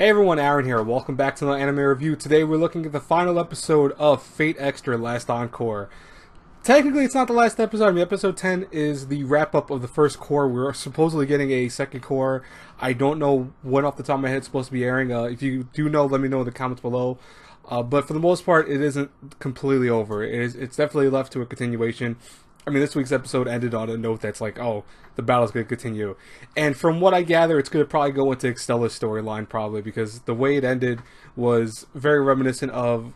Hey everyone, Aaron here. Welcome back to another anime review. Today we're looking at the final episode of Fate Extra Last Encore. Technically, it's not the last episode. I mean, episode 10 is the wrap-up of the first core. We're supposedly getting a second core. I don't know when off the top of my head it's supposed to be airing. If you do know, let me know in the comments below. But for the most part, it isn't completely over. It's definitely left to a continuation. I mean, this week's episode ended on a note that's like, oh, the battle's going to continue. And from what I gather, it's going to probably go into Extella's storyline, probably, because the way it ended was very reminiscent of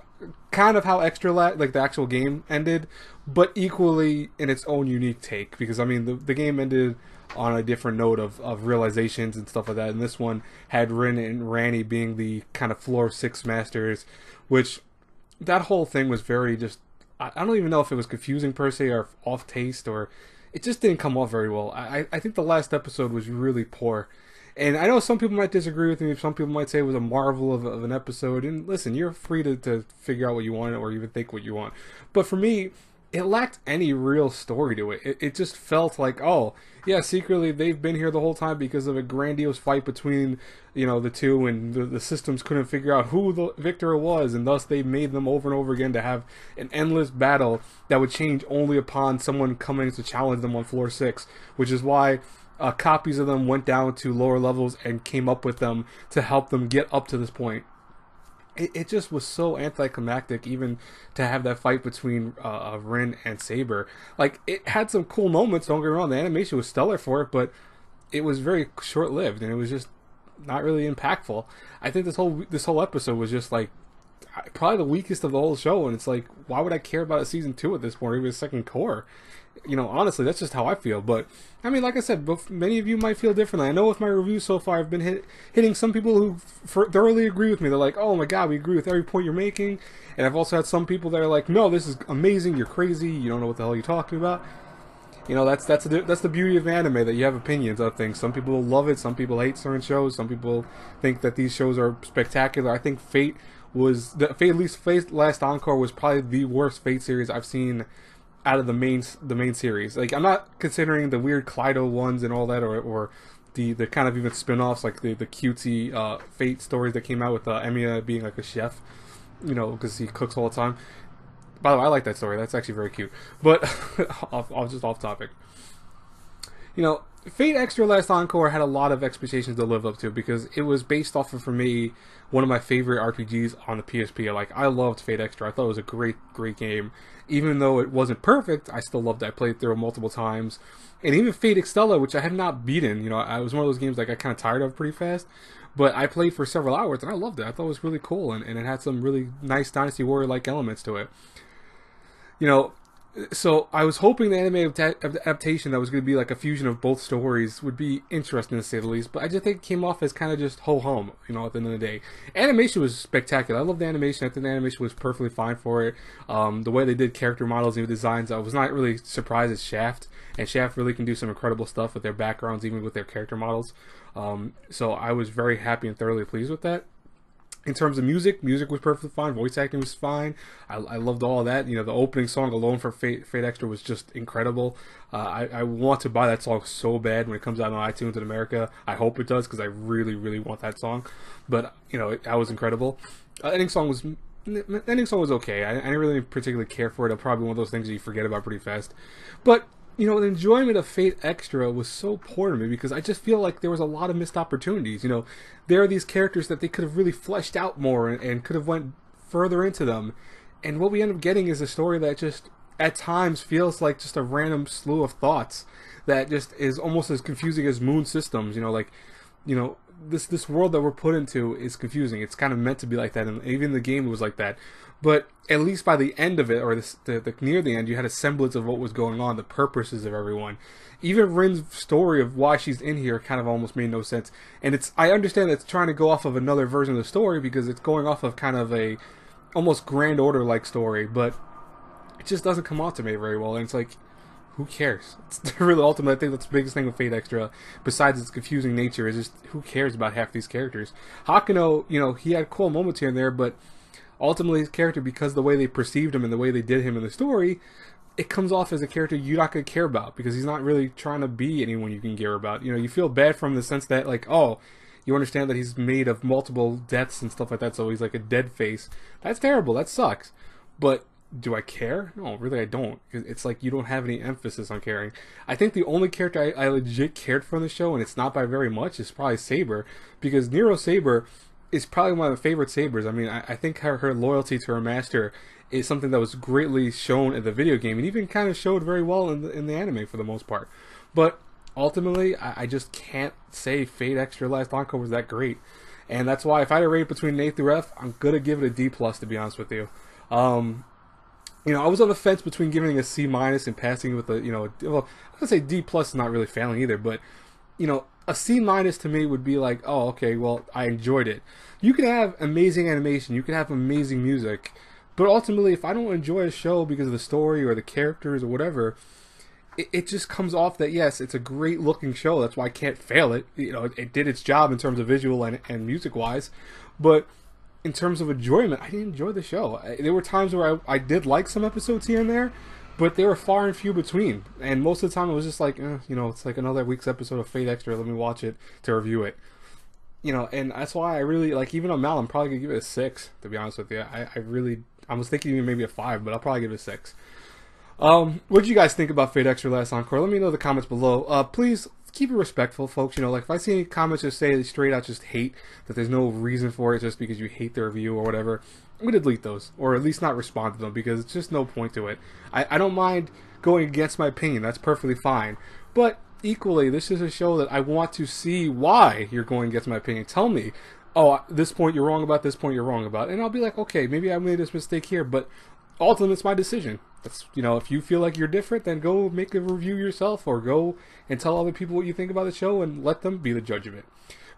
kind of how like the actual game ended, but equally in its own unique take. Because, I mean, the game ended on a different note of realizations and stuff like that. And this one had Rin and Ranny being the kind of floor 6 masters, which that whole thing was very just... I don't even know if it was confusing per se or off taste, or it just didn't come off very well. I think the last episode was really poor. And I know some people might disagree with me. Some people might say it was a marvel of an episode. And listen, you're free to figure out what you want or even think what you want. But for me, it lacked any real story to it. It just felt like, oh, yeah, secretly they've been here the whole time because of a grandiose fight between, the two, and the systems couldn't figure out who the victor was, and thus they made them over and over again to have an endless battle that would change only upon someone coming to challenge them on floor 6, which is why copies of them went down to lower levels and came up with them to help them get up to this point. It just was so anticlimactic, even to have that fight between Rin and Saber. Like, it had some cool moments, don't get me wrong, the animation was stellar for it, but it was very short-lived, and it was just not really impactful. I think this whole episode was just, like, probably the weakest of the whole show, and it's like, why would I care about a season 2 at this point, or even a second core? Honestly, that's just how I feel. But I mean, like I said, many of you might feel differently. I know with my reviews so far, I've been hitting some people who thoroughly agree with me. They're like, oh my god, we agree with every point you're making. And I've also had some people that are like, no, this is amazing, you're crazy, you don't know what the hell you're talking about. That's the beauty of anime, that you have opinions of things. Some people love it, some people hate certain shows, some people think that these shows are spectacular. I think Fate Last Encore was probably the worst Fate series I've seen out of the main series. Like, I'm not considering the weird Kleido ones and all that, or the kind of even spin-offs, like the cutesy Fate stories that came out with Emiya being like a chef, because he cooks all the time. By the way, I like that story. That's actually very cute. But just off topic. Fate Extra Last Encore had a lot of expectations to live up to, because it was based off of, for me, one of my favorite RPGs on the PSP. Like, I loved Fate Extra. I thought it was a great game. Even though it wasn't perfect, I still loved it. I played through it multiple times. And even Fate Extella, which I have not beaten, I was one of those games I got kind of tired of pretty fast. But I played for several hours, and I loved it. I thought it was really cool, and it had some really nice Dynasty Warrior-like elements to it. So I was hoping the anime adaptation that was going to be like a fusion of both stories would be interesting, to say the least, but I just think it came off as kind of just ho-hum, at the end of the day. Animation was spectacular. I love the animation. I think the animation was perfectly fine for it. The way they did character models and designs, I was not really surprised at Shaft, and Shaft really can do some incredible stuff with their backgrounds, even with their character models. So I was very happy and thoroughly pleased with that. In terms of music was perfectly fine. Voice acting was fine. I loved all of that. The opening song alone for Fate Extra was just incredible. I want to buy that song so bad when it comes out on iTunes in America. I hope it does, because I really, really want that song. But, that was incredible. Ending song was okay. I didn't really particularly care for it. It's probably one of those things that you forget about pretty fast. But, the enjoyment of Fate Extra was so poor to me, because I just feel like there was a lot of missed opportunities. There are these characters that they could have really fleshed out more and could have went further into them. And what we end up getting is a story that just, at times, feels like just a random slew of thoughts that just is almost as confusing as moon systems. This world that we're put into is confusing. It's kind of meant to be like that, and even the game was like that. But at least by the end of it, or near the end, you had a semblance of what was going on, the purposes of everyone. Even Rin's story of why she's in here kind of almost made no sense. And I understand that it's trying to go off of another version of the story, because it's going off of kind of a almost Grand Order-like story, but it just doesn't come off to me very well. And it's like, who cares? It's really ultimately, I think that's the biggest thing with Fate Extra, besides its confusing nature, is just who cares about half these characters. Hakuno, he had cool moments here and there, but ultimately his character, because of the way they perceived him and the way they did him in the story, it comes off as a character you're not going to care about, because he's not really trying to be anyone you can care about. You feel bad for him in the sense that, like, oh, You understand that he's made of multiple deaths and stuff like that, so he's like a dead face. That's terrible. That sucks. But do I care? No, really I don't. It's like you don't have any emphasis on caring. I think the only character I legit cared for in the show, and it's not by very much, is probably Saber. Because Nero Saber is probably one of my favorite Sabers. I mean, I think her loyalty to her master is something that was greatly shown in the video game, and even kind of showed very well in the anime for the most part. But ultimately, I just can't say Fate Extra Last Encore was that great. And that's why if I had to rate between an A through F, I'm going to give it a D+, to be honest with you. You know, I was on the fence between giving it a C- and passing with a, you know, well, I would say D+ is not really failing either, but, you know, a C- to me would be like, oh, okay, well, I enjoyed it. You can have amazing animation, you can have amazing music, but ultimately, if I don't enjoy a show because of the story or the characters or whatever, it just comes off that, yes, it's a great looking show, that's why I can't fail it. You know, it did its job in terms of visual and music-wise, but in terms of enjoyment, I didn't enjoy the show. There were times where I did like some episodes here and there, but they were far and few between. And most of the time, it was just like, you know, it's like another week's episode of Fate Extra. Let me watch it to review it. You know, and that's why I really, like, even on Mal, I'm probably going to give it a 6, to be honest with you. I was thinking maybe a 5, but I'll probably give it a 6. What did you guys think about Fate Extra Last Encore? Let me know in the comments below. Please keep it respectful, folks. You know, like if I see any comments that say straight out just hate, that there's no reason for it just because you hate the review or whatever, I'm gonna delete those, or at least not respond to them, because it's just no point to it. I don't mind going against my opinion. That's perfectly fine. But equally, this is a show that I want to see why you're going against my opinion. Tell me, oh, this point you're wrong about, this point you're wrong about, and I'll be like, okay, maybe I made this mistake here, but ultimately it's my decision. That's, you know, if you feel like you're different, then go make a review yourself, or go and tell other people what you think about the show and let them be the judge of it.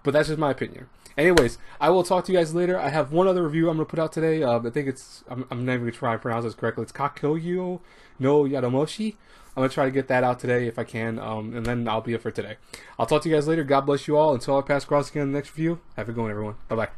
But that's just my opinion. Anyways, I will talk to you guys later. I have one other review I'm going to put out today. I think it's, I'm not even going to try and pronounce this correctly. It's Kakyoyo no Yadamoshi. I'm going to try to get that out today if I can, and then I'll be it for today. I'll talk to you guys later. God bless you all. Until I pass across again in the next review, have a good one, everyone. Bye-bye.